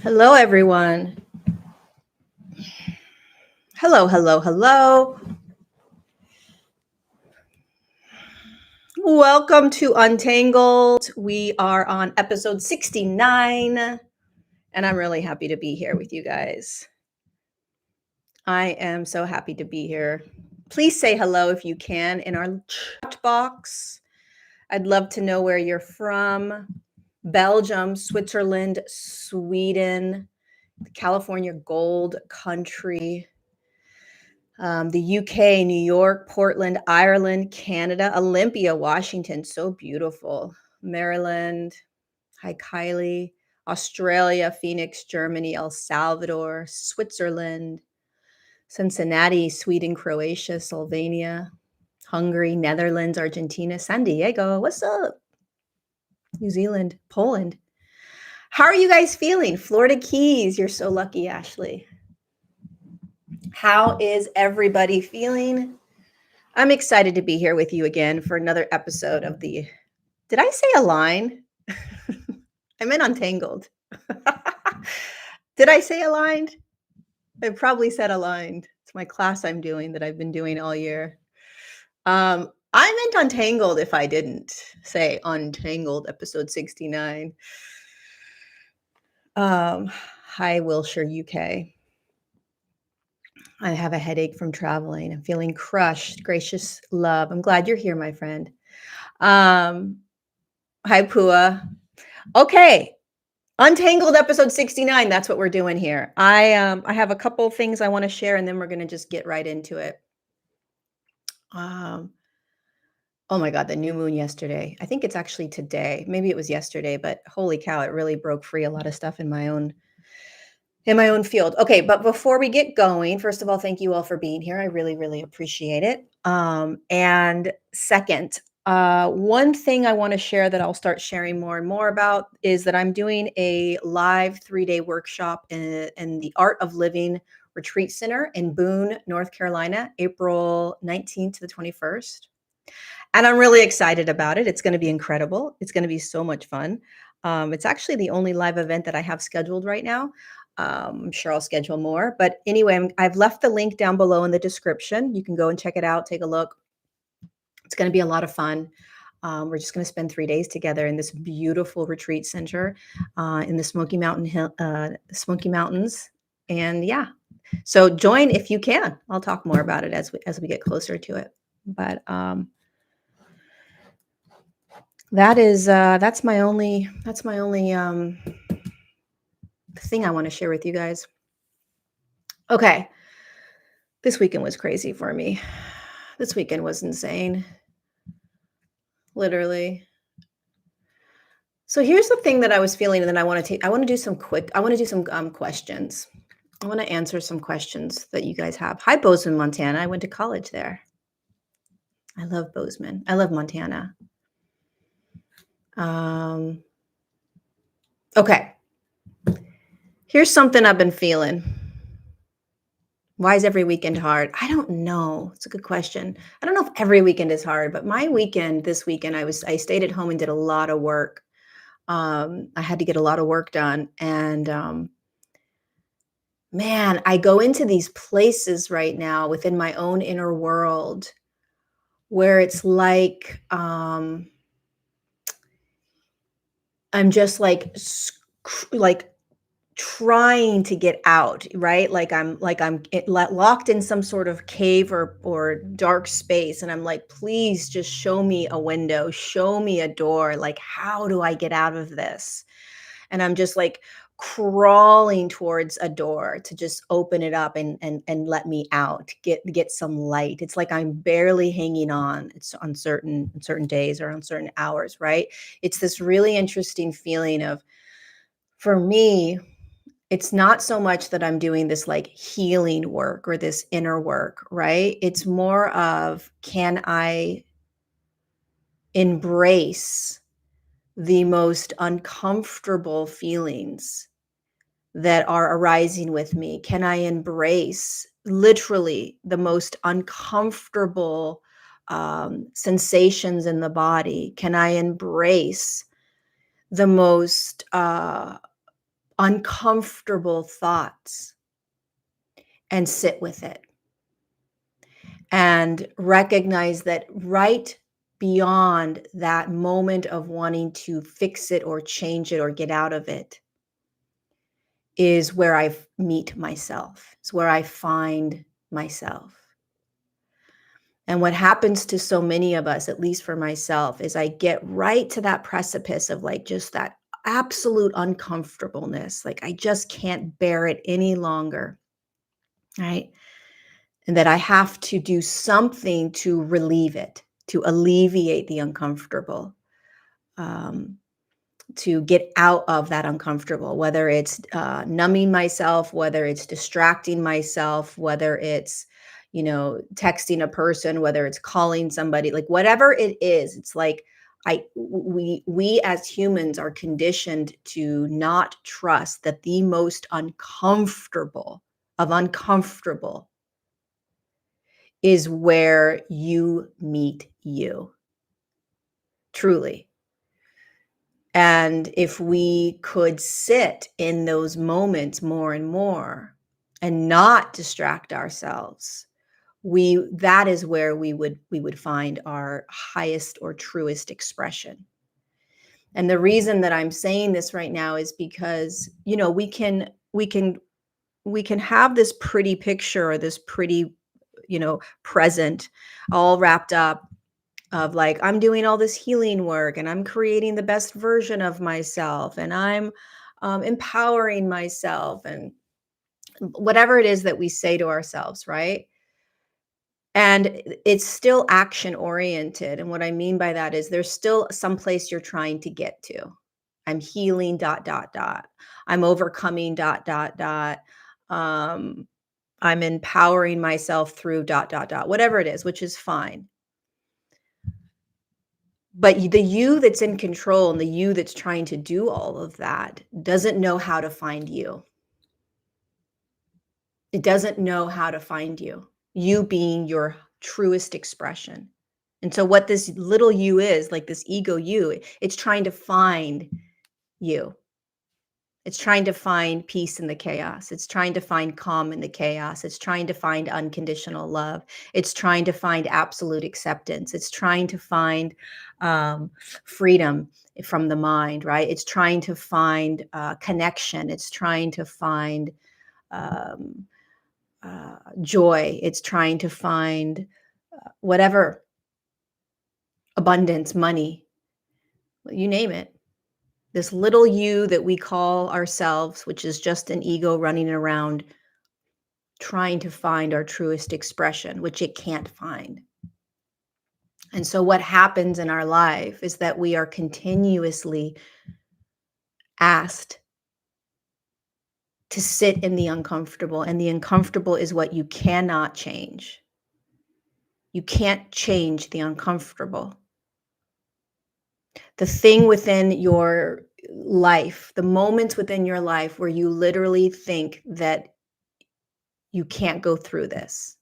Hello, everyone. Hello, hello, hello. Welcome to Untangled. We are on episode 69, and I'm really happy to be here with you guys. I am so happy to be here. Please say hello if you can in our chat box. I'd love to know where you're from. Belgium, Switzerland, Sweden, the California Gold Country. The UK, New York, Portland, Ireland, Canada, Olympia, Washington, so beautiful. Maryland, hi Kylie, Australia, Phoenix, Germany, El Salvador, Switzerland, Cincinnati, Sweden, Croatia, Slovenia, Hungary, Netherlands, Argentina, San Diego, what's up? New Zealand, Poland. How are you guys feeling? Florida Keys, you're so lucky, Ashley. How is everybody feeling? I'm excited to be here with you again for another episode of the, did I say aligned? I meant untangled. Did I say aligned? I probably said aligned. It's my class I'm doing that I've been doing all year. I meant untangled if I didn't say untangled, episode 69. Hi, Wilshire, UK. I have a headache from traveling. I'm feeling crushed. Gracious love. I'm glad you're here, my friend. Hi, Pua. Okay. Untangled episode 69. That's what we're doing here. I have a couple things I want to share, and then we're going to just get right into it. Oh my God, the new moon yesterday. I think it's actually today. Maybe it was yesterday, but holy cow, it really broke free a lot of stuff in my own field. Okay, but before we get going, first of all, thank you all for being here. I really, really appreciate it. And second, one thing I want to share that I'll start sharing more and more about is that I'm doing a live 3-day workshop in the Art of Living Retreat Center in Boone, North Carolina, April 19th to the 21st. And I'm really excited about it. It's going to be incredible. It's going to be so much fun. It's actually the only live event that I have scheduled right now. I'm sure I'll schedule more. But anyway, I've left the link down below in the description. You can go and check it out, take a look. It's going to be a lot of fun. We're just going to spend 3 days together in this beautiful retreat center in the Smoky Mountains. And yeah, so join if you can. I'll talk more about it as we get closer to it. But that's my only thing I want to share with you guys. Okay. This weekend was crazy for me. This weekend was insane. Literally. So here's the thing that I was feeling, and then I want to do some questions. I want to answer some questions that you guys have. Hi, Bozeman, Montana. I went to college there. I love Bozeman. I love Montana. Okay. Here's something I've been feeling. Why is every weekend hard? I don't know. It's a good question. I don't know if every weekend is hard, but this weekend, I stayed at home and did a lot of work. I had to get a lot of work done. And man, I go into these places right now within my own inner world where it's like, I'm just like trying to get out, right? Like I'm locked in some sort of cave or dark space. And I'm like, please just show me a window, show me a door. Like, how do I get out of this? And I'm just like crawling towards a door to just open it up and let me out, get some light. It's like I'm barely hanging on. It's on certain days or on certain hours, right? It's this really interesting feeling of, for me, it's not so much that I'm doing this like healing work or this inner work, right? It's more of, can I embrace the most uncomfortable feelings that are arising with me? Can I embrace literally the most uncomfortable sensations in the body? Can I embrace the most uncomfortable thoughts and sit with it and recognize that right beyond that moment of wanting to fix it or change it or get out of it is where I meet myself. It's where I find myself. And what happens to so many of us, at least for myself, is I get right to that precipice of like just that absolute uncomfortableness. Like I just can't bear it any longer. Right. And that I have to do something to relieve it, to alleviate the uncomfortable. To get out of that uncomfortable, whether it's numbing myself, whether it's distracting myself, whether it's, texting a person, whether it's calling somebody, like whatever it is, it's like we as humans are conditioned to not trust that the most uncomfortable of uncomfortable is where you meet you, truly. And if we could sit in those moments more and more and not distract ourselves, that is where we would find our highest or truest expression. And the reason that I'm saying this right now is because, we can have this pretty picture or this pretty, present all wrapped up of like, I'm doing all this healing work and I'm creating the best version of myself and I'm empowering myself and whatever it is that we say to ourselves, right? And it's still action oriented. And what I mean by that is there's still some place you're trying to get to. I'm healing, dot, dot, dot. I'm overcoming, dot, dot, dot. Um, I'm empowering myself through dot, dot, dot, whatever it is, which is fine. But the you that's in control and the you that's trying to do all of that doesn't know how to find you. It doesn't know how to find you, you being your truest expression. And so what this little you is, like this ego you, it's trying to find you. It's trying to find peace in the chaos. It's trying to find calm in the chaos. It's trying to find unconditional love. It's trying to find absolute acceptance. It's trying to find freedom from the mind, right? It's trying to find connection. It's trying to find um, joy. It's trying to find whatever, abundance, money, you name it. This little you that we call ourselves, which is just an ego running around trying to find our truest expression, which it can't find. And so what happens in our life is that we are continuously asked to sit in the uncomfortable, and the uncomfortable is what you cannot change. You can't change the uncomfortable. The thing within your life, the moments within your life where you literally think that you can't go through this,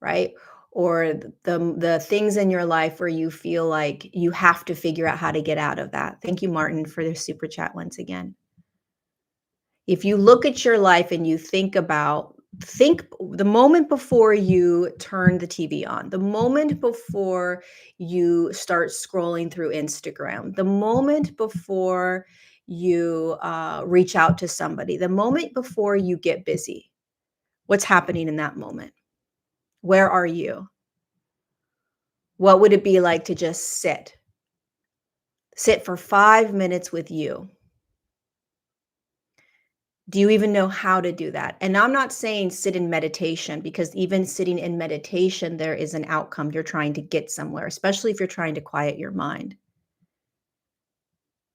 right? Or the things in your life where you feel like you have to figure out how to get out of that. Thank you, Martin, for the super chat once again. If you look at your life and you think the moment before you turn the TV on, the moment before you start scrolling through Instagram, the moment before you reach out to somebody, the moment before you get busy, what's happening in that moment? Where are you? What would it be like to just sit? Sit for 5 minutes with you. Do you even know how to do that? And I'm not saying sit in meditation, because even sitting in meditation, there is an outcome. You're trying to get somewhere, especially if you're trying to quiet your mind.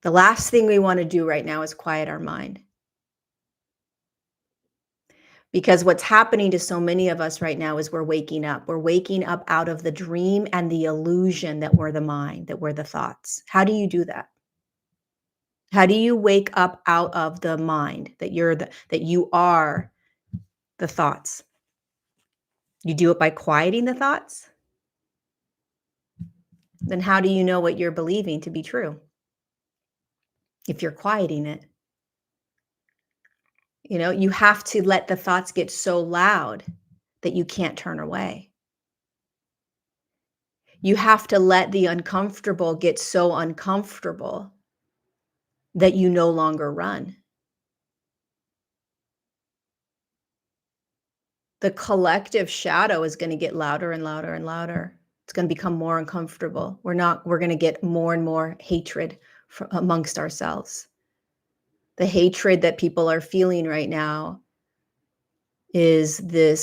The last thing we want to do right now is quiet our mind. Because what's happening to so many of us right now is we're waking up. We're waking up out of the dream and the illusion that we're the mind, that we're the thoughts. How do you do that? How do you wake up out of the mind that you are the thoughts? You do it by quieting the thoughts? Then how do you know what you're believing to be true if you're quieting it? You have to let the thoughts get so loud that you can't turn away. You have to let the uncomfortable get so uncomfortable that you no longer run. The collective shadow is going to get louder and louder and louder. It's going to become more uncomfortable. We're going to get more and more hatred amongst ourselves. The hatred that people are feeling right now is the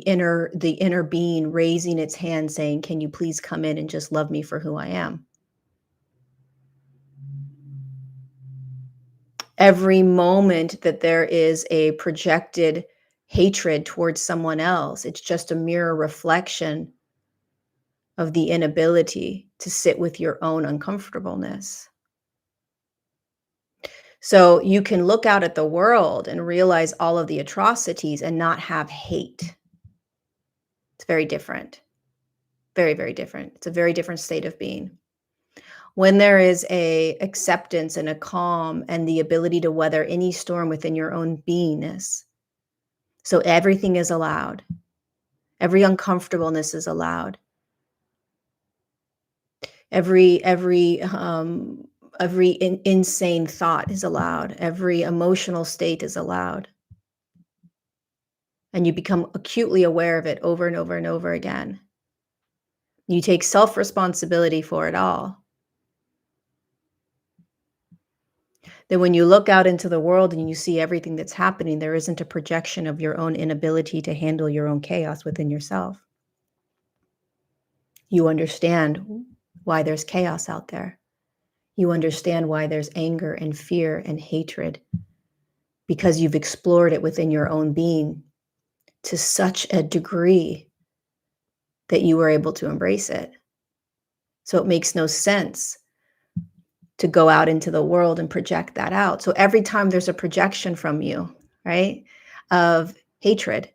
inner being raising its hand saying, "Can you please come in and just love me for who I am?" Every moment that there is a projected hatred towards someone else, it's just a mirror reflection of the inability to sit with your own uncomfortableness. So you can look out at the world and realize all of the atrocities and not have hate. It's very different. Very, very different. It's a very different state of being. When there is a acceptance and a calm and the ability to weather any storm within your own beingness. So everything is allowed. Every uncomfortableness is allowed. Every insane thought is allowed. Every emotional state is allowed. And you become acutely aware of it over and over and over again. You take self-responsibility for it all. Then when you look out into the world and you see everything that's happening, there isn't a projection of your own inability to handle your own chaos within yourself. You understand why there's chaos out there. You understand why there's anger and fear and hatred, because you've explored it within your own being to such a degree that you were able to embrace it. So it makes no sense to go out into the world and project that out. So every time there's a projection from you, right, of hatred,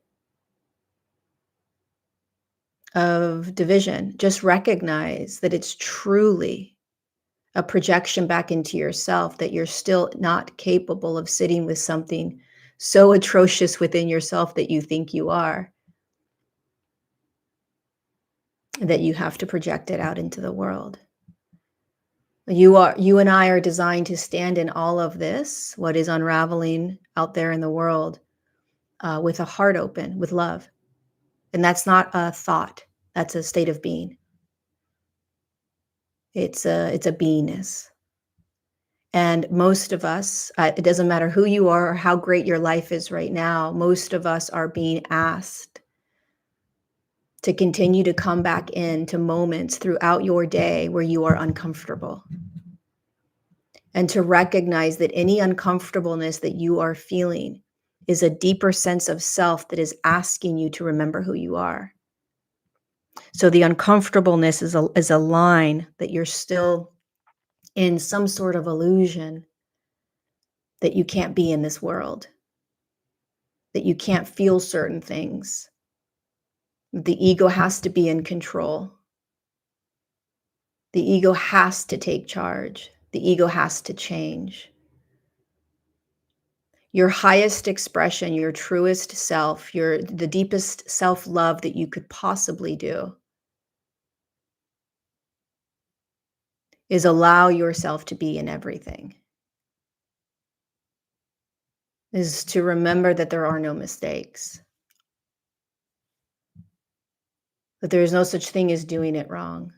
of division, just recognize that it's truly a projection back into yourself, that you're still not capable of sitting with something so atrocious within yourself that you think you are, that you have to project it out into the world. You and I are designed to stand in all of this, what is unraveling out there in the world, with a heart open, with love. And that's not a thought. That's a state of being. It's a beingness. And most of us, it doesn't matter who you are or how great your life is right now, most of us are being asked to continue to come back into moments throughout your day where you are uncomfortable. And to recognize that any uncomfortableness that you are feeling is a deeper sense of self that is asking you to remember who you are. So the uncomfortableness is a line that you're still in some sort of illusion that you can't be in this world, that you can't feel certain things. The ego has to be in control. The ego has to take charge. The ego has to change. Your highest expression, your truest self, the deepest self-love that you could possibly do is allow yourself to be in everything. Is to remember that there are no mistakes. That there is no such thing as doing it wrong.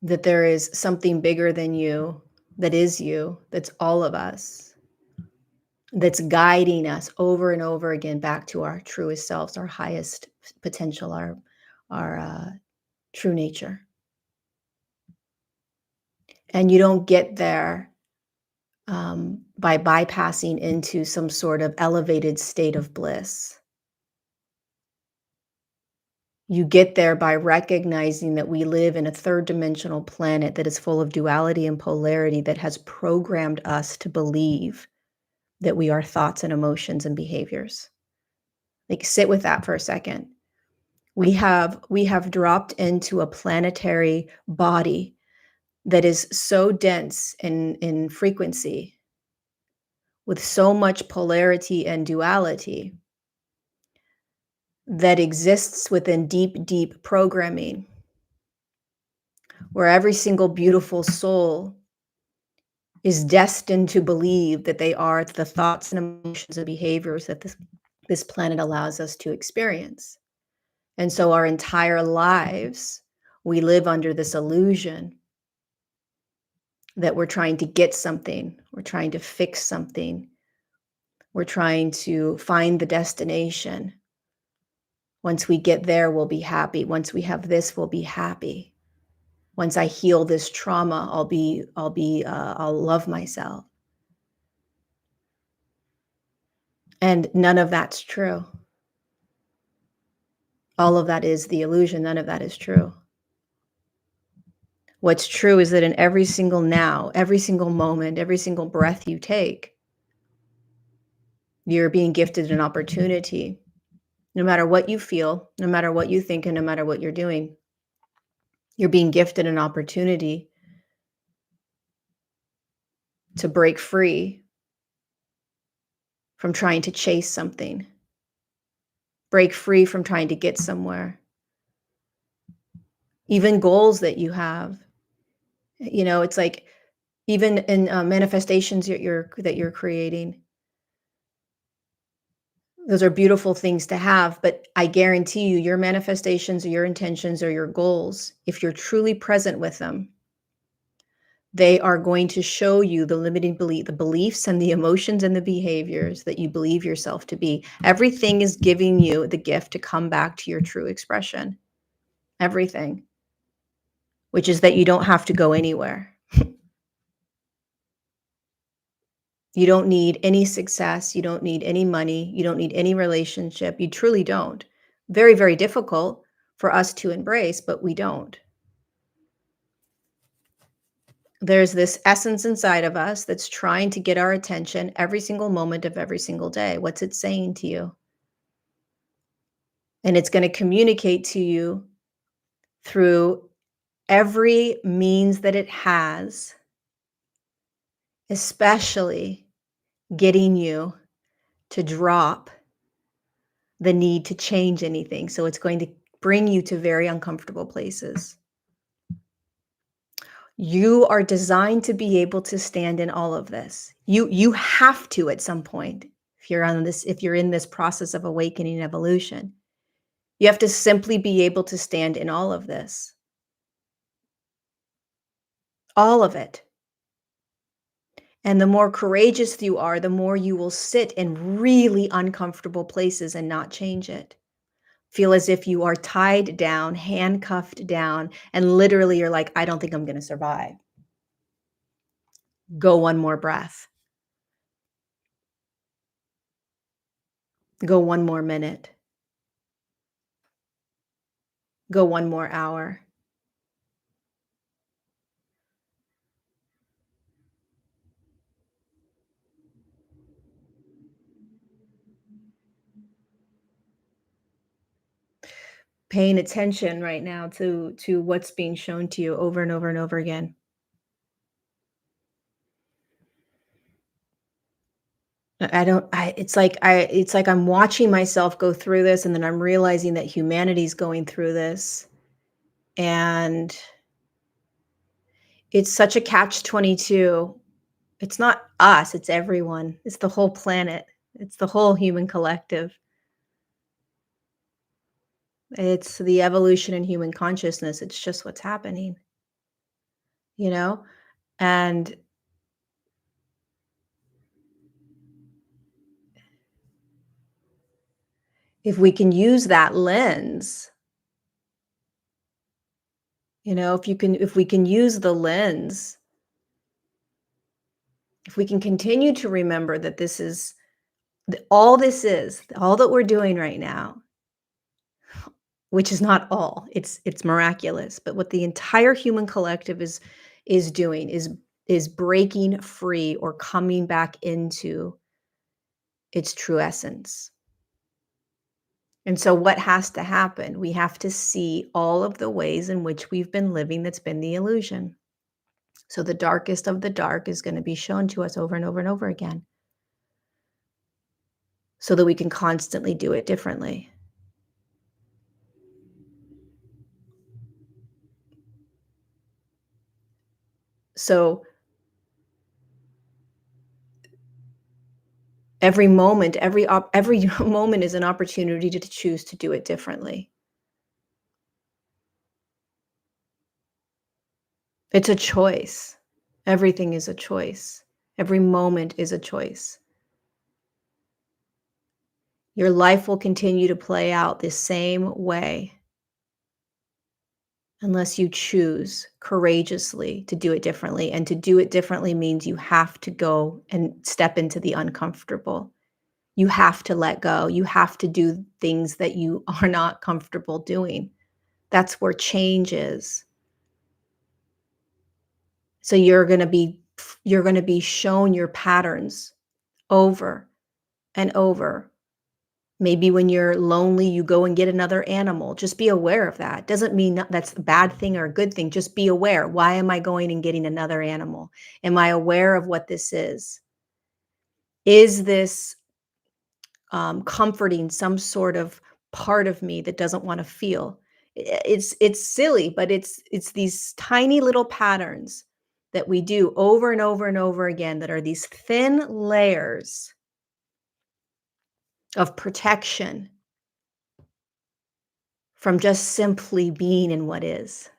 That there is something bigger than you, that is you, that's all of us, that's guiding us over and over again back to our truest selves, our highest potential, our true nature. And you don't get there by bypassing into some sort of elevated state of bliss. You get there by recognizing that we live in a third dimensional planet that is full of duality and polarity, that has programmed us to believe that we are thoughts and emotions and behaviors. Like, sit with that for a second. We have dropped into a planetary body that is so dense in frequency, with so much polarity and duality, that exists within deep, deep programming, where every single beautiful soul is destined to believe that they are the thoughts and emotions and behaviors that this planet allows us to experience. And so our entire lives, we live under this illusion that we're trying to get something, we're trying to fix something, we're trying to find the destination. Once we get there, we'll be happy. Once we have this, we'll be happy. Once I heal this trauma, I'll love myself. And none of that's true. All of that is the illusion. None of that is true. What's true is that in every single now, every single moment, every single breath you take, you're being gifted an opportunity. No matter what you feel, no matter what you think, and no matter what you're doing, you're being gifted an opportunity to break free from trying to chase something, break free from trying to get somewhere. Even goals that you have, it's like even in manifestations that you're creating. Those are beautiful things to have, but I guarantee you, your manifestations or your intentions or your goals, if you're truly present with them, they are going to show you the limiting the beliefs and the emotions and the behaviors that you believe yourself to be. Everything is giving you the gift to come back to your true expression. Everything. Which is that you don't have to go anywhere. You don't need any success. You don't need any money. You don't need any relationship. You truly don't. Very, very difficult for us to embrace, but we don't. There's this essence inside of us that's trying to get our attention every single moment of every single day. What's it saying to you? And it's going to communicate to you through every means that it has, especially getting you to drop the need to change anything. So it's going to bring you to very uncomfortable places. You are designed to be able to stand in all of this. You have to at some point, if you're in this process of awakening evolution. You have to simply be able to stand in all of this. All of it. And the more courageous you are, the more you will sit in really uncomfortable places and not change it. Feel as if you are tied down, handcuffed down, and literally you're like, I don't think I'm going to survive. Go one more breath. Go one more minute. Go one more hour. Paying attention right now to what's being shown to you over and over and over again. It's like I'm watching myself go through this, and then I'm realizing that humanity's going through this. And it's such a catch-22. It's not us, it's everyone. It's the whole planet. It's the whole human collective. It's the evolution in human consciousness. It's just what's happening, you know? And if we can use that lens, if we can use the lens, if we can continue to remember that all that we're doing right now, which is not all, it's miraculous, but what the entire human collective is doing is breaking free or coming back into its true essence. And so what has to happen? We have to see all of the ways in which we've been living that's been the illusion. So the darkest of the dark is going to be shown to us over and over and over again so that we can constantly do it differently. So every moment, every moment is an opportunity to choose to do it differently. It's a choice. Everything is a choice. Every moment is a choice. Your life will continue to play out the same way unless you choose courageously to do it differently. And to do it differently means you have to go and step into the uncomfortable. You have to let go. You have to do things that you are not comfortable doing. That's where change is. So you're going to be shown your patterns over and over. Maybe when you're lonely, you go and get another animal. Just be aware of that. Doesn't mean that's a bad thing or a good thing. Just be aware. Why am I going and getting another animal? Am I aware of what this is? Is this comforting some sort of part of me that doesn't want to feel? It's silly, but it's these tiny little patterns that we do over and over and over again that are these thin layers of protection from just simply being in what is.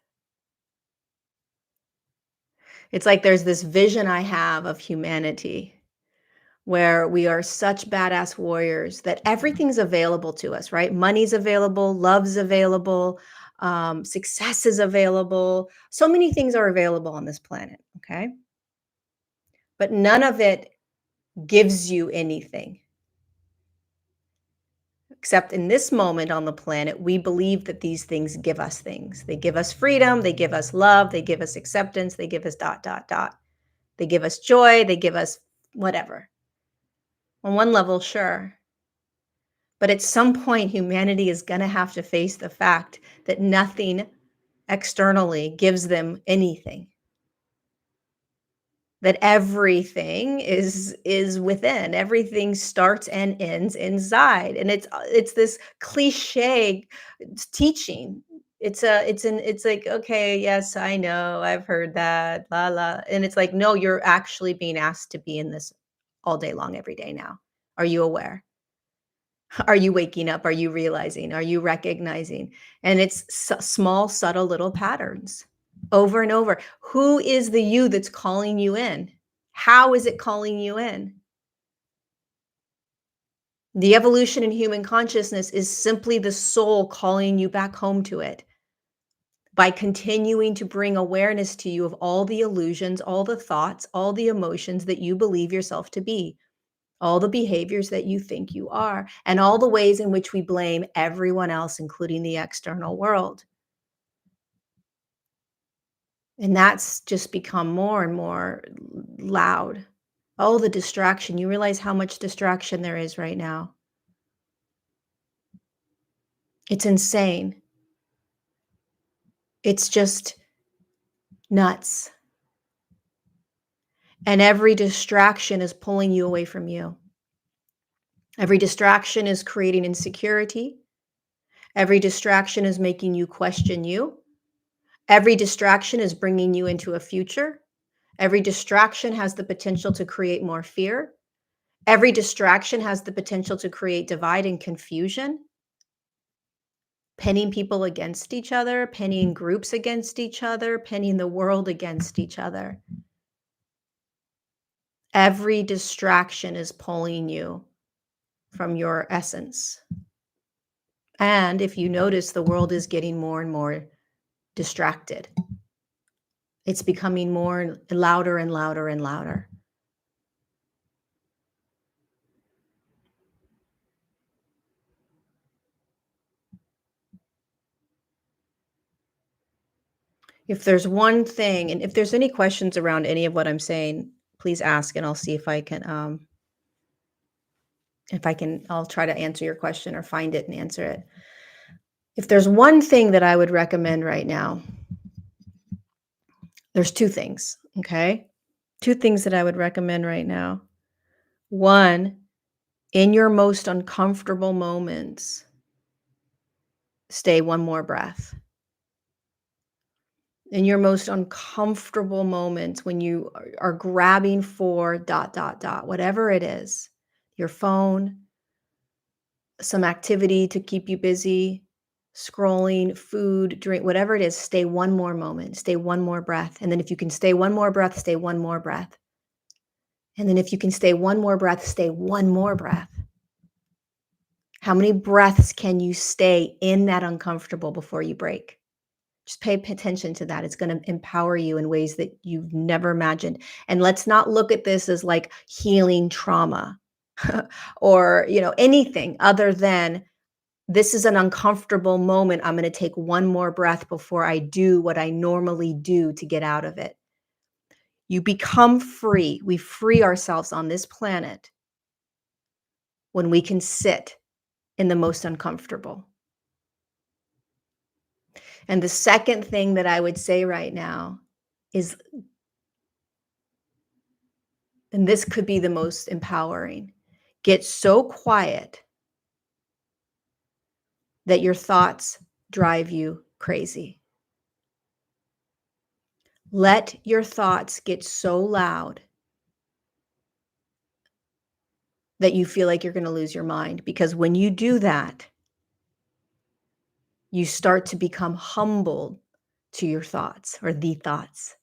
It's like there's this vision I have of humanity where we are such badass warriors that everything's available to us, right? Money's available, love's available, success is available. So many things are available on this planet, okay? But none of it gives you anything. Except in this moment on the planet, we believe that these things give us things. They give us freedom, they give us love, they give us acceptance, they give us ... They give us joy, they give us whatever. On one level, sure. But at some point, humanity is going to have to face the fact that nothing externally gives them anything. That everything is within. Everything starts and ends inside. And it's this cliche teaching. It's like, okay, yes, I know, I've heard that, la la. And it's like, no, you're actually being asked to be in this all day long, every day now. Are you aware? Are you waking up? Are you realizing? Are you recognizing? And it's small, subtle little patterns over and over. Who is the you that's calling you in? How is it calling you in? The evolution in human consciousness is simply the soul calling you back home to it by continuing to bring awareness to you of all the illusions, all the thoughts, all the emotions that you believe yourself to be, all the behaviors that you think you are, and all the ways in which we blame everyone else, including the external world. And that's just become more and more loud. Oh, the distraction. You realize how much distraction there is right now. It's insane. It's just nuts. And every distraction is pulling you away from you. Every distraction is creating insecurity. Every distraction is making you question you. Every distraction is bringing you into a future. Every distraction has the potential to create more fear. Every distraction has the potential to create divide and confusion, pinning people against each other, pinning groups against each other, pinning the world against each other. Every distraction is pulling you from your essence. And if you notice, the world is getting more and more distracted. It's becoming more louder and louder and louder. If there's one thing, and if there's any questions around any of what I'm saying, please ask and I'll see if I can I'll try to answer your question or find it and answer it. If there's one thing that I would recommend right now, there's two things. Okay. Two things that I would recommend right now. One, in your most uncomfortable moments, stay one more breath. In your most uncomfortable moments when you are grabbing for dot, dot, dot, whatever it is, your phone, some activity to keep you busy, scrolling, food, drink, whatever it is, stay one more moment, stay one more breath. And then if you can stay one more breath, stay one more breath. And then if you can stay one more breath, stay one more breath. How many breaths can you stay in that uncomfortable before you break? Just pay attention to that. It's going to empower you in ways that you've never imagined. And let's not look at this as like healing trauma or, anything other than this is an uncomfortable moment. I'm going to take one more breath before I do what I normally do to get out of it. You become free. We free ourselves on this planet when we can sit in the most uncomfortable. And the second thing that I would say right now is, and this could be the most empowering, get so quiet that your thoughts drive you crazy. Let your thoughts get so loud that you feel like you're going to lose your mind. Because when you do that, you start to become humbled to your thoughts or the thoughts.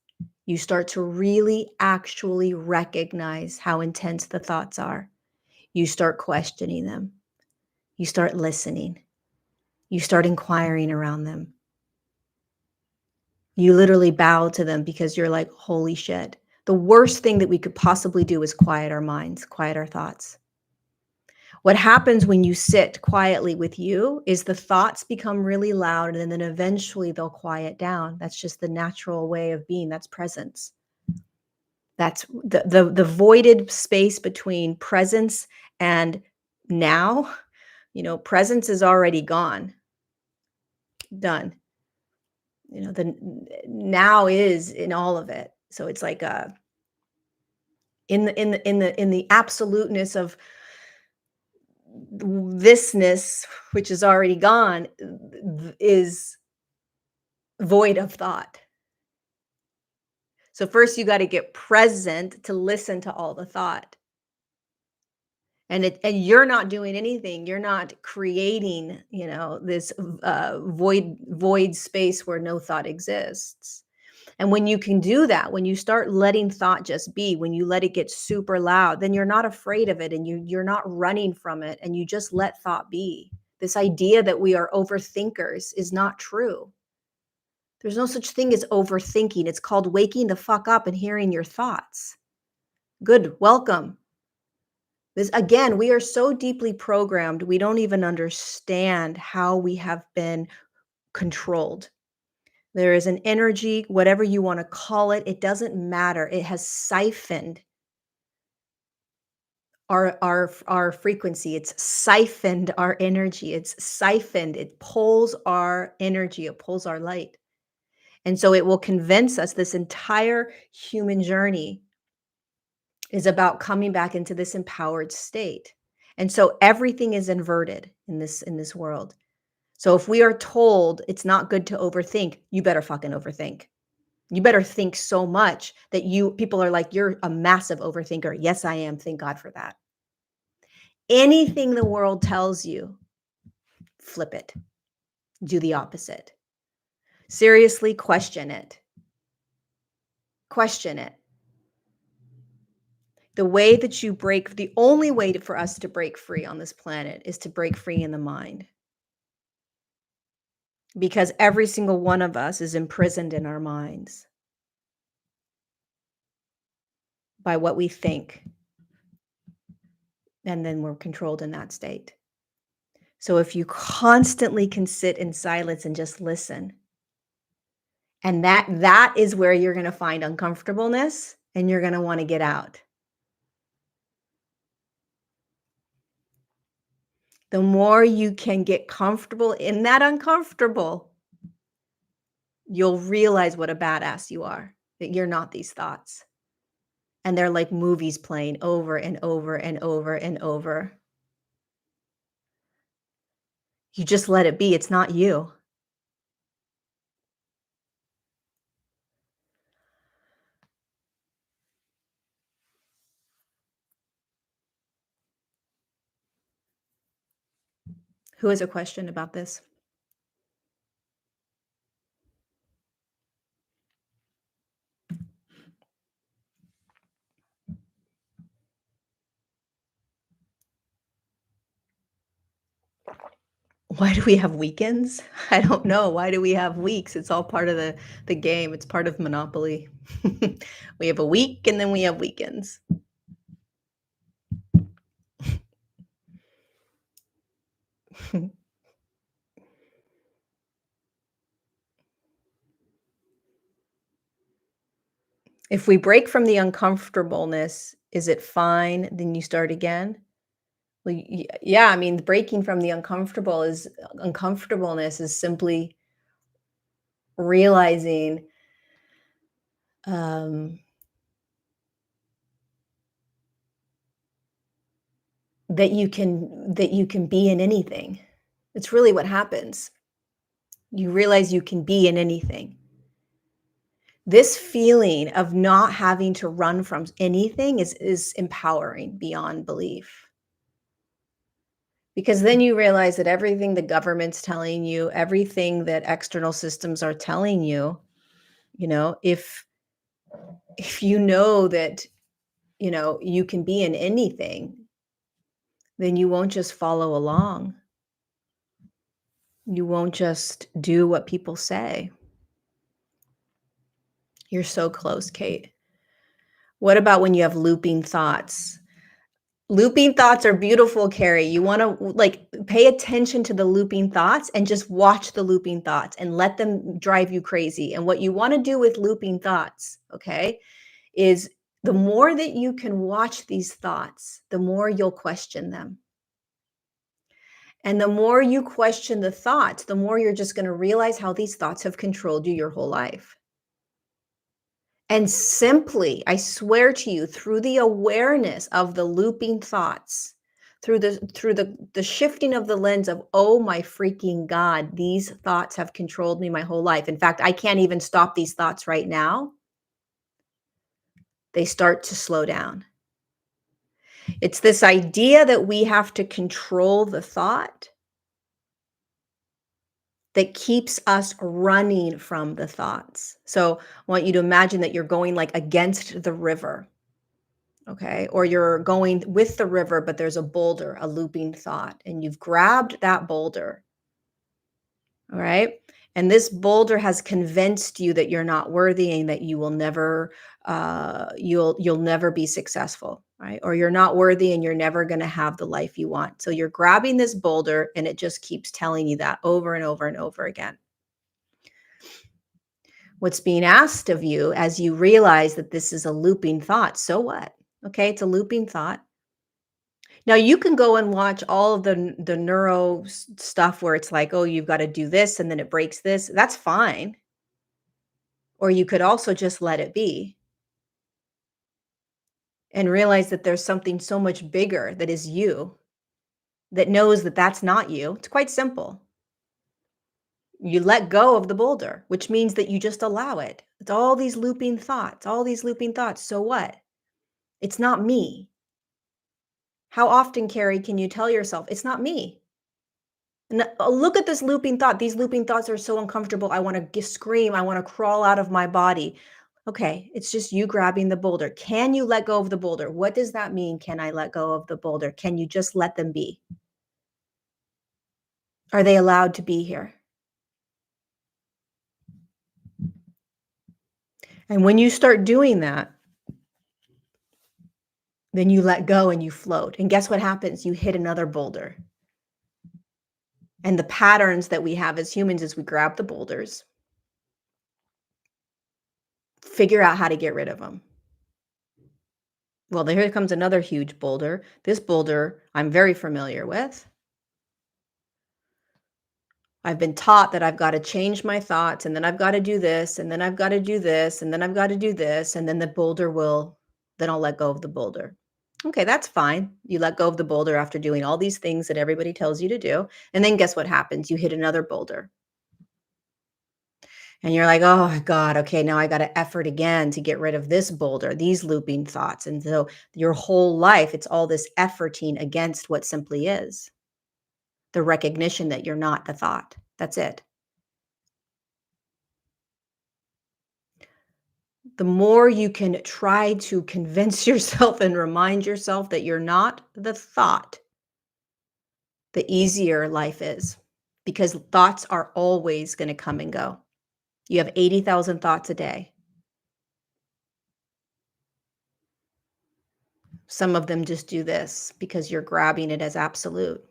You start to really actually recognize how intense the thoughts are. You start questioning them. You start listening. You start inquiring around them. You literally bow to them because you're like, holy shit. The worst thing that we could possibly do is quiet our minds, quiet our thoughts. What happens when you sit quietly with you is the thoughts become really loud and then eventually they'll quiet down. That's just the natural way of being. That's presence. That's the voided space between presence and now. Presence is already gone. Done. The now is in all of it. So it's like in the absoluteness of thisness, which is already gone, is void of thought. So first you got to get present to listen to all the thought. And you're not doing anything. You're not creating, this void space where no thought exists. And when you can do that, when you start letting thought just be, when you let it get super loud, then you're not afraid of it and you're not running from it and you just let thought be. This idea that we are overthinkers is not true. There's no such thing as overthinking. It's called waking the fuck up and hearing your thoughts. Good, welcome. This, again, we are so deeply programmed, we don't even understand how we have been controlled. There is an energy, whatever you want to call it, it doesn't matter. It has siphoned our frequency. It's siphoned our energy. It's siphoned. It pulls our energy. It pulls our light. And so it will convince us this entire human journey is about coming back into this empowered state. And so everything is inverted in this world. So if we are told it's not good to overthink, you better fucking overthink. You better think so much that people are like, you're a massive overthinker. Yes, I am. Thank God for that. Anything the world tells you, flip it. Do the opposite. Seriously, question it. Question it. The way that the only way for us to break free on this planet is to break free in the mind. Because every single one of us is imprisoned in our minds by what we think. And then we're controlled in that state. So if you constantly can sit in silence and just listen, and that is where you're going to find uncomfortableness and you're going to want to get out. The more you can get comfortable in that uncomfortable, you'll realize what a badass you are. that you're not these thoughts. And they're like movies playing over and over and over and over. You just let it be. It's not you. Who has a question about this? Why do we have weekends? I don't know. Why do we have weeks? It's all part of the game. It's part of Monopoly. We have a week and then we have weekends. If we break from the uncomfortableness, is it fine? Then you start again? Well, yeah, I mean, breaking from the uncomfortableness is simply realizing um, that you can be in anything. It's really what happens. You realize you can be in anything. This feeling of not having to run from anything is empowering beyond belief. Because then you realize that everything the government's telling you, everything that external systems are telling you, if you know that, you can be in anything, then you won't just follow along. You won't just do what people say. You're so close, Kate. What about when you have looping thoughts? Looping thoughts are beautiful, Carrie. You want to pay attention to the looping thoughts and just watch the looping thoughts and let them drive you crazy. And what you want to do with looping thoughts, okay, is the more that you can watch these thoughts, the more you'll question them. And the more you question the thoughts, the more you're just going to realize how these thoughts have controlled you your whole life. And simply, I swear to you, through the awareness of the looping thoughts, through the shifting of the lens of, oh my freaking God, these thoughts have controlled me my whole life. In fact, I can't even stop these thoughts right now. They start to slow down. It's this idea that we have to control the thought that keeps us running from the thoughts. So I want you to imagine that you're going like against the river. Okay. Or you're going with the river, but there's a boulder, a looping thought, and you've grabbed that boulder. All right. And this boulder has convinced you that you're not worthy and that you will never, you'll never be successful, right? Or you're not worthy and you're never going to have the life you want. So you're grabbing this boulder and it just keeps telling you that over and over and over again. What's being asked of you as you realize that this is a looping thought, so what? Okay, it's a looping thought. Now you can go and watch all of the neuro stuff where it's like, oh, you've got to do this and then it breaks this. That's fine. Or you could also just let it be and realize that there's something so much bigger that is you that knows that that's not you. It's quite simple. You let go of the boulder, which means that you just allow it. It's all these looping thoughts, all these looping thoughts. So what? It's not me. How often, Carrie, can you tell yourself, it's not me? And look at this looping thought. These looping thoughts are so uncomfortable. I want to scream. I want to crawl out of my body. Okay, it's just you grabbing the boulder. Can you let go of the boulder? What does that mean? Can I let go of the boulder? Can you just let them be? Are they allowed to be here? And when you start doing that, then you let go and you float. And guess what happens? You hit another boulder. And the patterns that we have as humans is we grab the boulders, figure out how to get rid of them. Well, here comes another huge boulder. This boulder I'm very familiar with. I've been taught that I've got to change my thoughts, and then I've got to do this, and then I've got to do this, and then I've got to do this, and then then I'll let go of the boulder. Okay, that's fine. You let go of the boulder after doing all these things that everybody tells you to do. And then guess what happens? You hit another boulder. And you're like, oh my God, okay, now I got to effort again to get rid of this boulder, these looping thoughts. And so your whole life, it's all this efforting against what simply is the recognition that you're not the thought. That's it. The more you can try to convince yourself and remind yourself that you're not the thought, the easier life is, because thoughts are always going to come and go. You have 80,000 thoughts a day. Some of them just do this because you're grabbing it as absolute.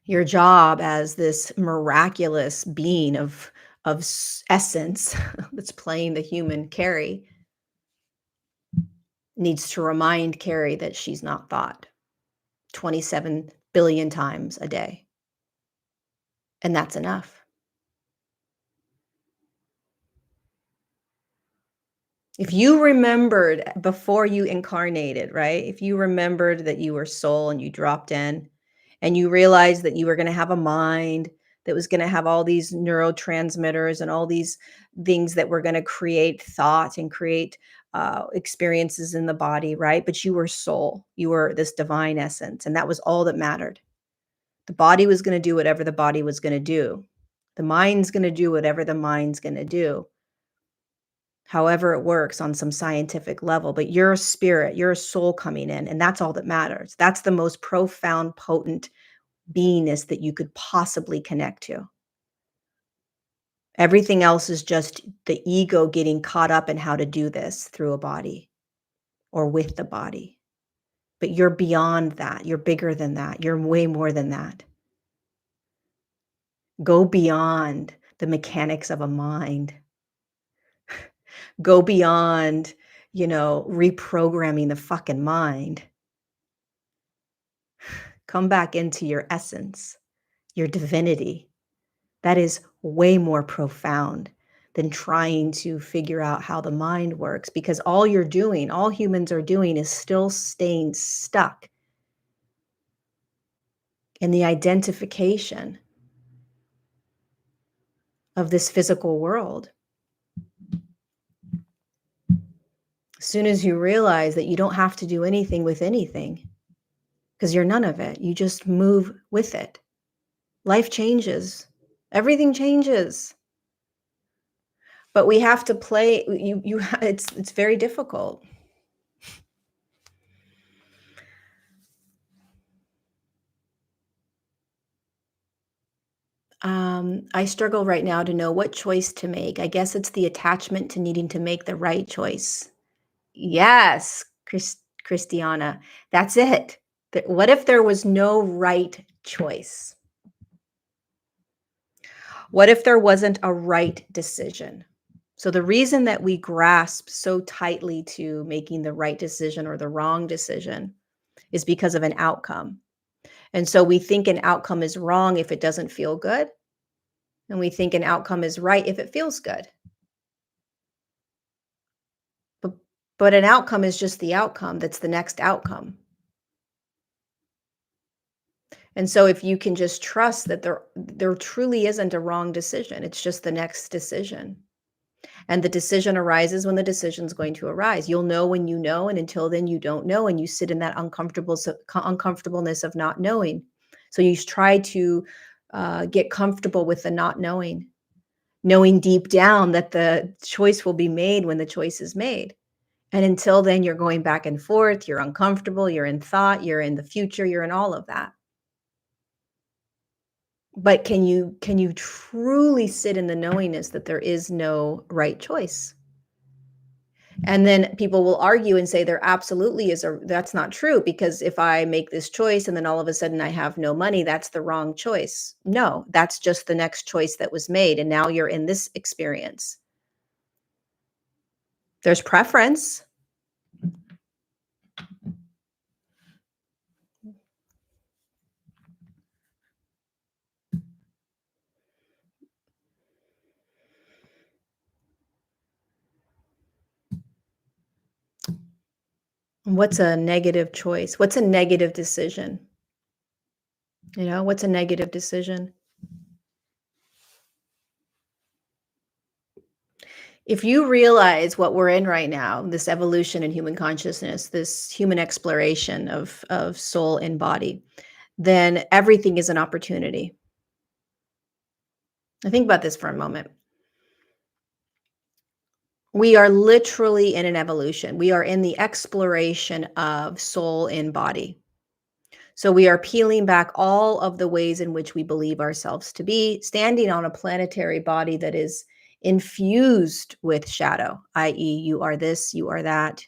Your job as this miraculous being of essence that's playing the human Carrie needs to remind Carrie that she's not thought 27 billion times a day. And that's enough. If you remembered before you incarnated, right? If you remembered that you were soul and you dropped in and you realized that you were going to have a mind that was going to have all these neurotransmitters and all these things that were going to create thought and create experiences in the body, right? But you were soul, you were this divine essence, and that was all that mattered. The body was going to do whatever the body was going to do. The mind's going to do whatever the mind's going to do, however it works on some scientific level. But you're a spirit, you're a soul coming in, and that's all that matters. That's the most profound, potent beingness that you could possibly connect to. Everything else is just the ego getting caught up in how to do this through a body or with the body. But you're beyond that. You're bigger than that. You're way more than that. Go beyond the mechanics of a mind. Go beyond, reprogramming the fucking mind. Come back into your essence, your divinity. That is way more profound than trying to figure out how the mind works, because all humans are doing is still staying stuck in the identification of this physical world. As soon as you realize that you don't have to do anything with anything, because you're none of it, you just move with it. Life changes. Everything changes. But we have to play. It's very difficult. I struggle right now to know what choice to make. I guess it's the attachment to needing to make the right choice. Yes, Christiana, that's it. What if there was no right choice? What if there wasn't a right decision? So the reason that we grasp so tightly to making the right decision or the wrong decision is because of an outcome. And so we think an outcome is wrong if it doesn't feel good. And we think an outcome is right if it feels good. But an outcome is just the outcome. That's the next outcome. And so if you can just trust that there truly isn't a wrong decision, it's just the next decision. And the decision arises when the decision's going to arise. You'll know when you know, and until then you don't know, and you sit in that uncomfortableness of not knowing. So you try to get comfortable with the not knowing deep down that the choice will be made when the choice is made. And until then, you're going back and forth, you're uncomfortable, you're in thought, you're in the future, you're in all of that. But can you truly sit in the knowingness that there is no right choice? And then people will argue and say there absolutely is that's not true, because if I make this choice and then all of a sudden I have no money, that's the wrong choice. No, that's just the next choice that was made. And now you're in this experience. There's preference. What's a negative choice? What's a negative decision? What's a negative decision? If you realize what we're in right now, this evolution in human consciousness, this human exploration of soul and body, then everything is an opportunity. Now think about this for a moment. We are literally in an evolution. We are in the exploration of soul and body. So we are peeling back all of the ways in which we believe ourselves to be, standing on a planetary body that is infused with shadow, i.e., you are this, you are that,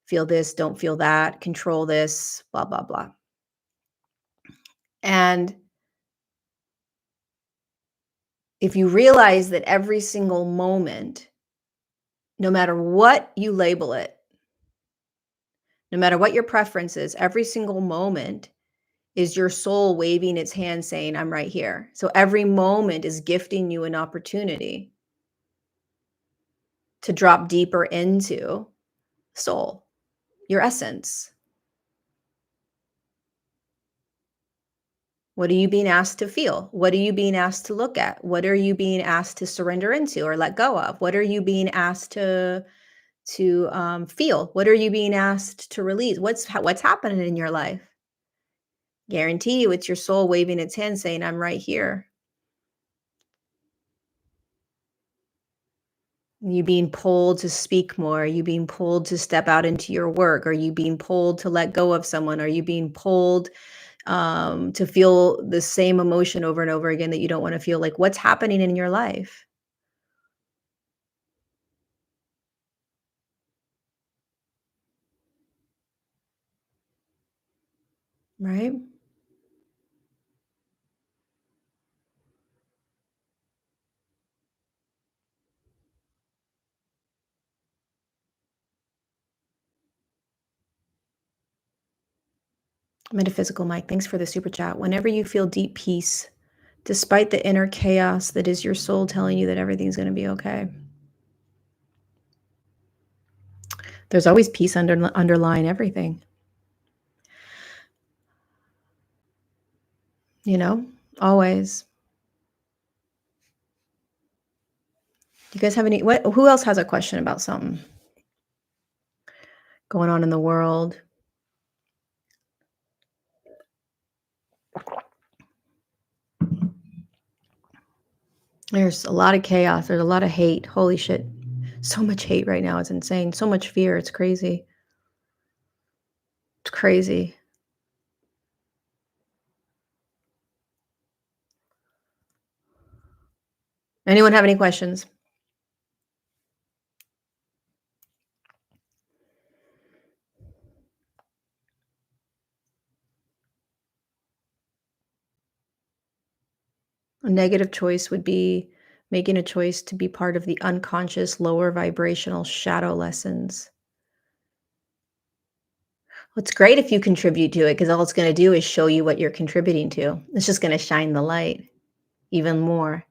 feel this, don't feel that, control this, blah, blah, blah. And if you realize that every single moment, no matter what you label it, no matter what your preference is, every single moment is your soul waving its hand saying, I'm right here. So every moment is gifting you an opportunity to drop deeper into soul, your essence. What are you being asked to feel? What are you being asked to look at? What are you being asked to surrender into or let go of? What are you being asked to feel? What are you being asked to release? What's happening in your life? Guarantee you, it's your soul waving its hand saying, "I'm right here." You being pulled to speak more? Are you being pulled to step out into your work? Are you being pulled to let go of someone? Are you being pulled to feel the same emotion over and over again that you don't want to feel? Like, what's happening in your life? Right? Metaphysical Mike, thanks for the super chat. Whenever you feel deep peace, despite the inner chaos that is your soul telling you that everything's going to be okay. There's always peace underlying everything. Always. Do you guys have who else has a question about something going on in the world? There's a lot of chaos. There's a lot of hate. Holy shit. So much hate right now. It's insane. So much fear. It's crazy. It's crazy. Anyone have any questions? A negative choice would be making a choice to be part of the unconscious, lower vibrational shadow lessons. Well, it's great if you contribute to it because all it's going to do is show you what you're contributing to. It's just going to shine the light even more.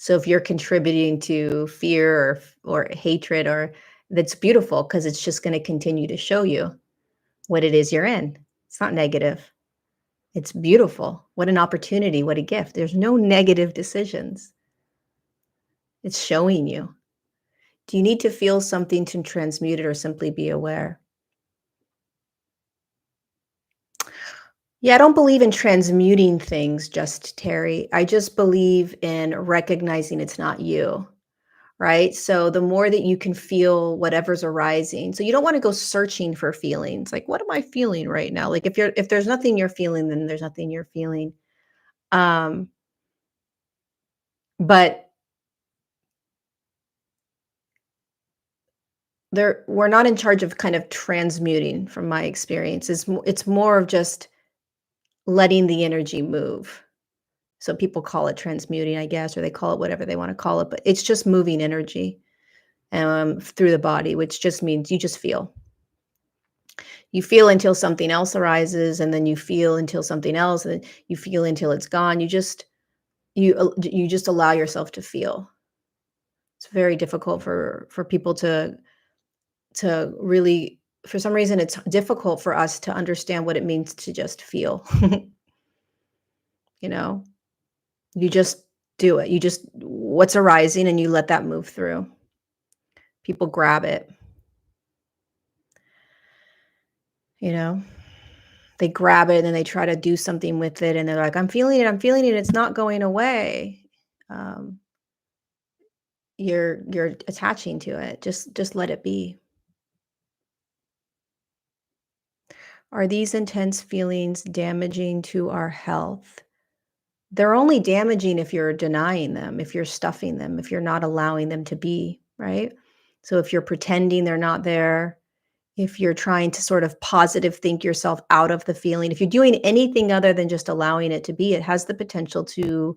So if you're contributing to fear or hatred, or that's beautiful because it's just going to continue to show you what it is you're in. It's not negative. It's beautiful. What an opportunity. What a gift. There's no negative decisions. It's showing you. Do you need to feel something to transmute it or simply be aware? Yeah, I don't believe in transmuting things, just Terry. I just believe in recognizing it's not you, right? So the more that you can feel whatever's arising. So you don't want to go searching for feelings. Like, what am I feeling right now? Like if there's nothing you're feeling, then there's nothing you're feeling. Um, but we're not in charge of kind of transmuting from my experience. It's more of just letting the energy move. So people call it transmuting, I guess, or they call it whatever they want to call it, but it's just moving energy through the body, which just means you just feel. You feel until something else arises, and then you feel until something else, and then you feel until it's gone. You just allow yourself to feel. It's very difficult for people to to really, for some reason, it's difficult for us to understand what it means to just feel. You know, you just do it. You just, what's arising, and you let that move through. People grab it, you know, they grab it and they try to do something with it. And they're like, I'm feeling it. I'm feeling it. It's not going away. Um, you're attaching to it. Just let it be. Are these intense feelings damaging to our health? They're only damaging if you're denying them, if you're stuffing them, if you're not allowing them to be, right? So if you're pretending they're not there, if you're trying to sort of positive think yourself out of the feeling, if you're doing anything other than just allowing it to be, it has the potential to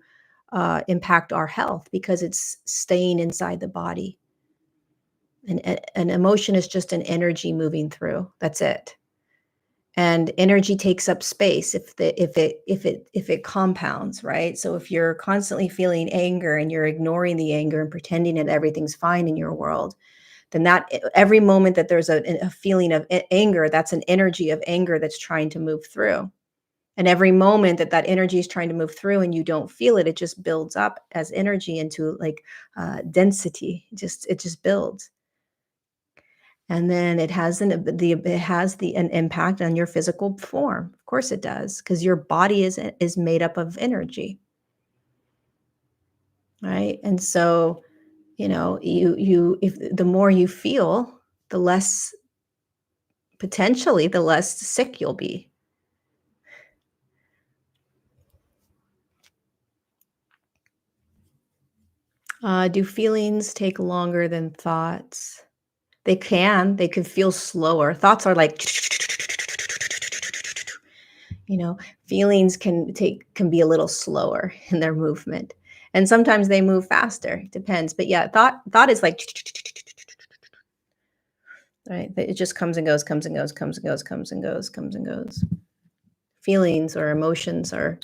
impact our health because it's staying inside the body. And an emotion is just an energy moving through. That's it. And energy takes up space if it compounds, right? So if you're constantly feeling anger and you're ignoring the anger and pretending that everything's fine in your world, then that every moment that there's a feeling of anger, that's an energy of anger that's trying to move through. And every moment that that energy is trying to move through and you don't feel it, it just builds up as energy into like density. It just builds. And then it has an impact on your physical form. Of course it does, because your body is made up of energy, right? And so, if the more you feel, the less potentially the less sick you'll be. Do feelings take longer than thoughts? They can. They could feel slower. Thoughts are like, you know, feelings can be a little slower in their movement. And sometimes they move faster. It depends. But yeah, thought is like, right? It just comes and goes, comes and goes, comes and goes, comes and goes, comes and goes. Feelings or emotions are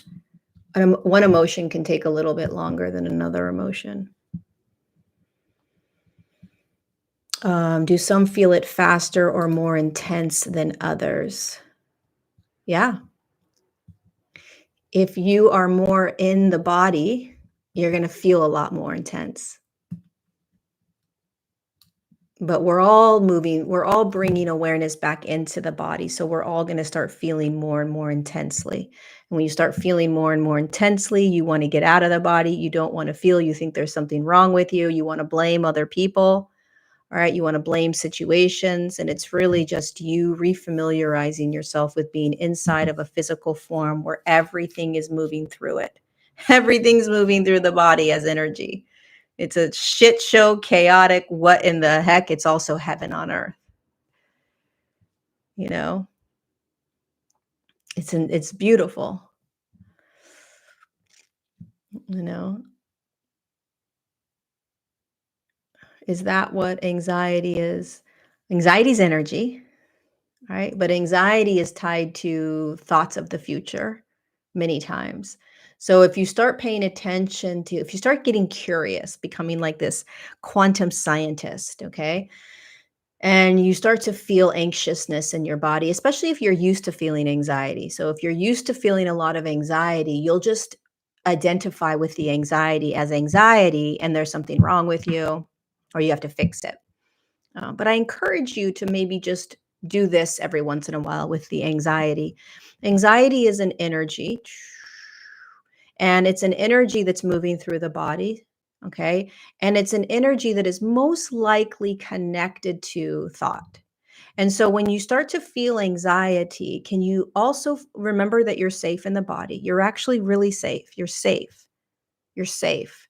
one emotion can take a little bit longer than another emotion. Do some feel it faster or more intense than others? Yeah. If you are more in the body, you're going to feel a lot more intense. But we're all bringing awareness back into the body. So we're all going to start feeling more and more intensely. And when you start feeling more and more intensely, you want to get out of the body. You don't want to feel, you think there's something wrong with you. You want to blame other people. All right. You want to blame situations. And it's really just you refamiliarizing yourself with being inside of a physical form where everything is moving through it. Everything's moving through the body as energy. It's a shit show, chaotic, what in the heck? It's also heaven on earth. You know, it's beautiful. You know, is that what anxiety is? Anxiety is energy, right? But anxiety is tied to thoughts of the future many times. So if you start paying attention to, if you start getting curious, becoming like this quantum scientist, okay? And you start to feel anxiousness in your body, especially if you're used to feeling anxiety. So if you're used to feeling a lot of anxiety, you'll just identify with the anxiety as anxiety, and there's something wrong with you, or you have to fix it. But I encourage you to maybe just do this every once in a while with the anxiety. Anxiety is an energy, and it's an energy that's moving through the body. Okay. And it's an energy that is most likely connected to thought. And so when you start to feel anxiety, can you also remember that you're safe in the body? You're actually really safe. You're safe. You're safe.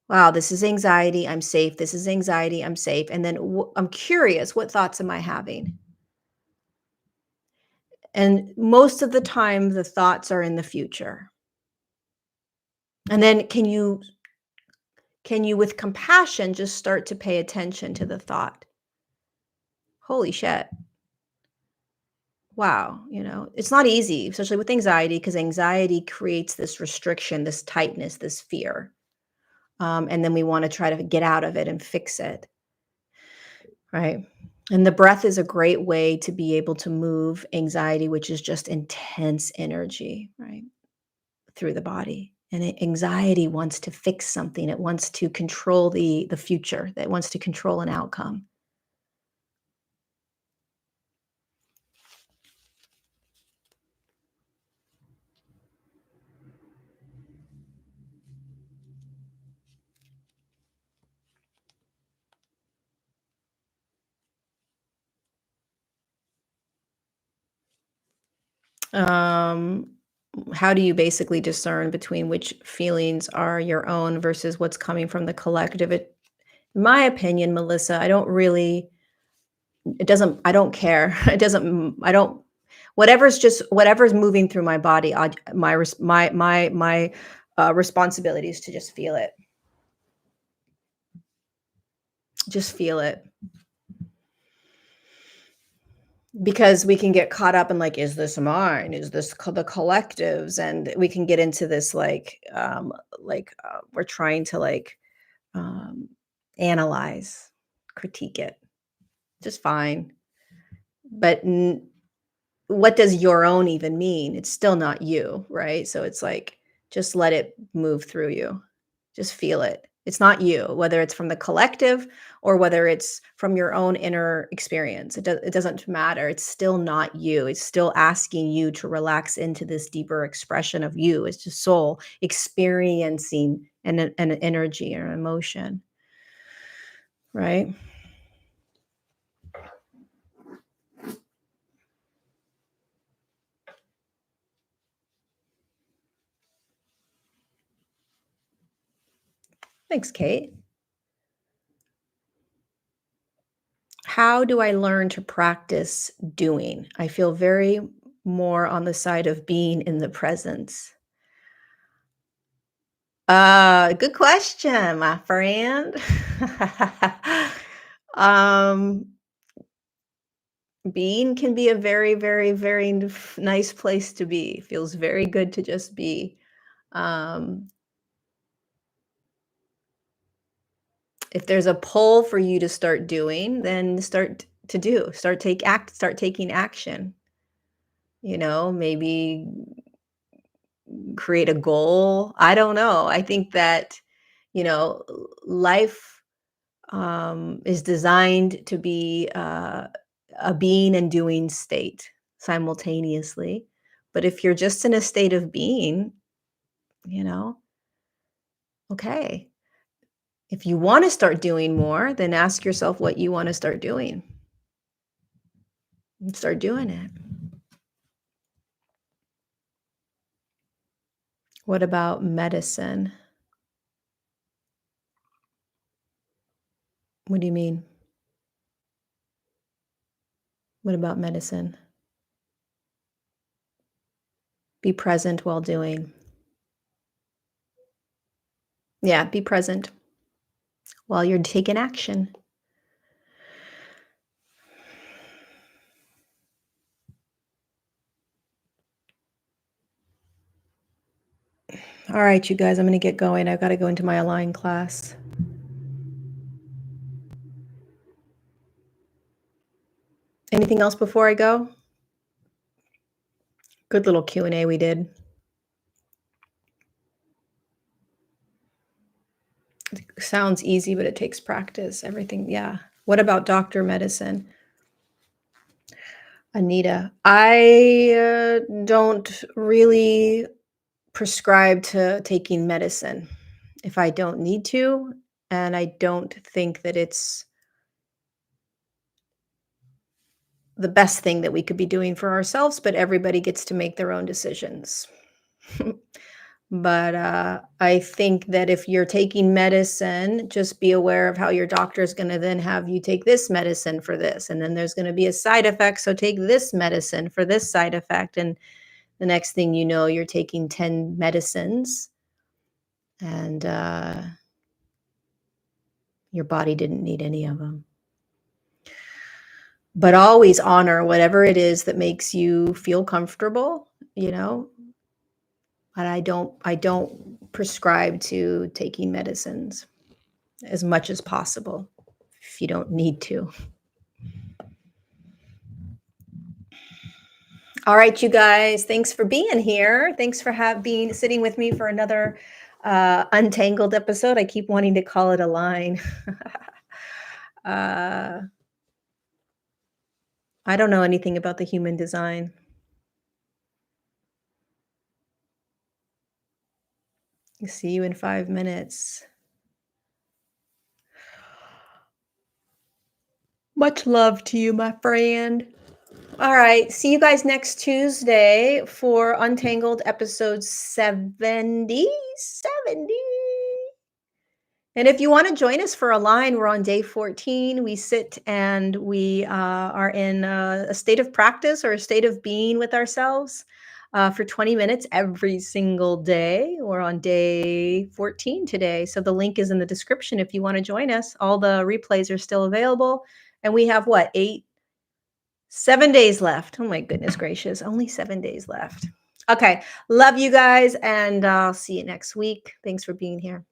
Wow, this is anxiety. I'm safe. This is anxiety. I'm safe. And then I'm curious, what thoughts am I having? And most of the time, the thoughts are in the future. And then can you with compassion just start to pay attention to the thought? Holy shit. Wow, it's not easy, especially with anxiety, because anxiety creates this restriction, this tightness, this fear. And then we want to try to get out of it and fix it, right? And the breath is a great way to be able to move anxiety, which is just intense energy, right, through the body. And anxiety wants to fix something. It wants to control the future. It wants to control an outcome. Um, how do you basically discern between which feelings are your own versus what's coming from the collective? In my opinion, Melissa, I don't really, it doesn't, I don't care. It doesn't, I don't, whatever's moving through my body, my responsibility is to just feel it. Just feel it. Because we can get caught up in like, is this mine? Is this the collectives? And we can get into this we're trying to um, analyze, critique it. Just fine. But what does your own even mean? It's still not you, right? So it's like, just let it move through you. Just feel it. It's not you, whether it's from the collective or whether it's from your own inner experience. It doesn't matter. It's still not you. It's still asking you to relax into this deeper expression of you. It's just soul experiencing an energy or emotion, right? Thanks, Kate. How do I learn to practice doing? I feel very more on the side of being in the presence. Good question, my friend. um, Being can be a very, very, very nice place to be. Feels very good to just be. Um, if there's a pull for you to start doing, then start taking action. Maybe create a goal. I don't know. I think that, life is designed to be a being and doing state simultaneously. But if you're just in a state of being, you know, okay. If you want to start doing more, then ask yourself what you want to start doing and start doing it. What about medicine? What do you mean? What about medicine? Be present while doing. Yeah, be present while you're taking action. All right, you guys, I'm going to get going. I've got to go into my Align class. Anything else before I go? Good little Q&A we did. Sounds easy, but it takes practice. Everything, yeah. What about doctor medicine? Anita, I don't really prescribe to taking medicine if I don't need to, and I don't think that it's the best thing that we could be doing for ourselves, but everybody gets to make their own decisions. But I think that if you're taking medicine, just be aware of how your doctor is going to then have you take this medicine for this. And then there's going to be a side effect. So take this medicine for this side effect. And the next thing you know, you're taking 10 medicines and your body didn't need any of them. But always honor whatever it is that makes you feel comfortable, But I don't prescribe to taking medicines as much as possible if you don't need to. All right, you guys. Thanks for being here. Thanks for being sitting with me for another Untangled episode. I keep wanting to call it a line. uh, I don't know anything about the human design. See you in 5 minutes. Much love to you, my friend. All right. See you guys next Tuesday for Untangled episode 70. 70. And if you want to join us for a line, we're on day 14. We sit and we are in a state of practice or a state of being with ourselves for 20 minutes every single day. We're on day 14 today. So the link is in the description if you want to join us. All the replays are still available. And we have what, 7 days left. Oh my goodness gracious. Only 7 days left. Okay. Love you guys. And I'll see you next week. Thanks for being here.